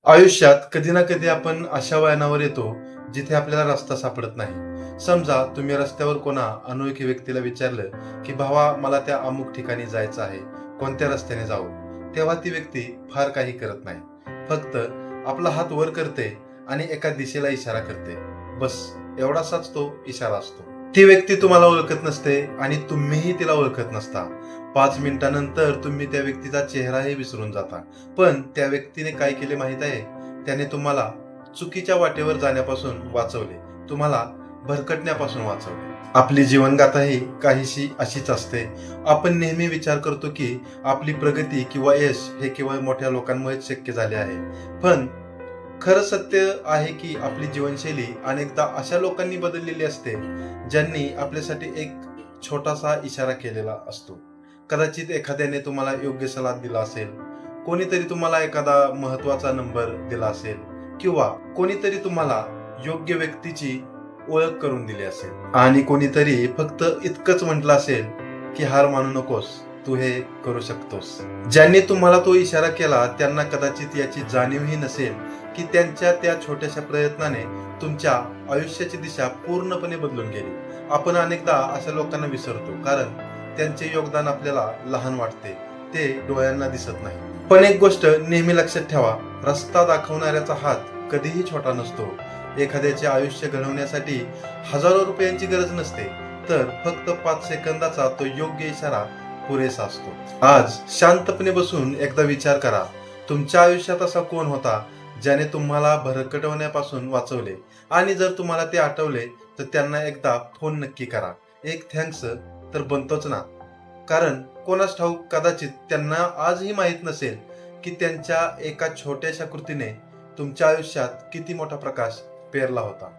आयुष्यात कधी ना कधी आपण अशा वळणावर येतो जिथे आपल्याला रस्ता सापडत नाही. समजा तुम्ही रस्त्यावर कोणा अनोळखी व्यक्तीला विचारलं की भावा मला त्या अमुक ठिकाणी जायचं आहे, कोणत्या रस्त्याने जाऊ? तेव्हा ती व्यक्ती फार काही करत नाही, फक्त आपला हात वर करते आणि एका दिशेला इशारा करते. बस एवढासाच तो इशारा असतो. ती व्यक्ती तुम्हाला ओळखत नसते आणि तुम्हीही तिला ओळखत नसता. 5 मिनिटानंतर तुम्ही त्या व्यक्तीचा चेहराही विसरून जाता. पण त्या व्यक्तीने काय केले माहित आहे? त्याने तुम्हाला चुकीच्या वाटेवर जाण्यापासून वाचवले, तुम्हाला भरकटण्यापासून वाचवले. आपली जीवनगाथाही काहीशी अशीच असते. आपण नेहमी विचार करतो की आपली प्रगती किंवा यश हे केवळ मोठ्या लोकांमुळेच शक्य झाले आहे. पण खरं सत्य आहे की आपली जीवनशैली अनेकदा अशा लोकांनी बदललेली असते ज्यांनी आपल्यासाठी एक छोटासा इशारा केलेला असतो. कदाचित एखाद्याने तुम्हाला योग्य सल्ला दिला असेल, कोणीतरी तुम्हाला एखादा महत्वाचा नंबर दिला असेल किंवा कोणीतरी तुम्हाला योग्य व्यक्तीची ओळख करून दिली असेल आणि कोणीतरी फक्त इतकंच म्हटलं असेल की हार मानू नकोस, तू हे करू शकतोस. ज्यांनी तुम्हाला तो इशारा केला त्यांना कदाचित याची जाणीवही नसेल की त्यांच्या त्या छोट्याशा प्रयत्नाने तुमच्या आयुष्याची दिशा पूर्णपणे बदलून गेली. आपण अनेकदा अशा लोकांना विसरतो कारण त्यांचे योगदान आपल्याला लहान वाटते, ते डोळ्यांना दिसत नाही. पण एक गोष्ट नेहमी लक्षात ठेवा, रस्ता दाखवणाऱ्याचा हात कधीही छोटा नसतो. एखाद्याचे आयुष्य घडवण्यासाठी हजारो रुपयांची गरज नसते, तर फक्त 5 सेकंदाचा तो योग्य इशारा पुरेसा असतो. आज शांतपणे बसून एकदा विचार करा, तुमच्या आयुष्यात असा कोण होता ज्याने तुम्हाला भरकटवण्यापासून वाचवले? आणि जर तुम्हाला ते आठवले तर त्यांना एकदा फोन नक्की करा. एक थँक्स तर बनतोच ना. कारण कोणास ठाऊक, कदाचित त्यांना आजही माहीत नसेल की त्यांच्या एका छोट्याशा कृतीने तुमच्या आयुष्यात किती मोठा प्रकाश पेरला होता.